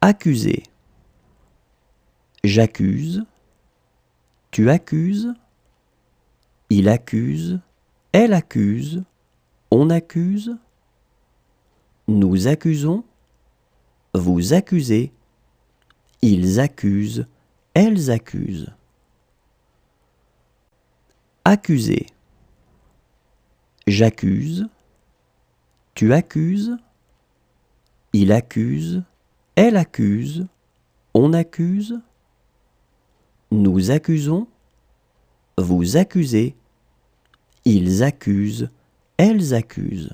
Accuser. J'accuse. Tu accuses. Il accuse. Elle accuse. On accuse. Nous accusons. Vous accusez. Ils accusent. Elles accusent. Accuser. J'accuse. Tu accuses. Il accuse. Elle accuse. On accuse. Nous accusons. Vous accusez. Ils accusent. Elles accusent.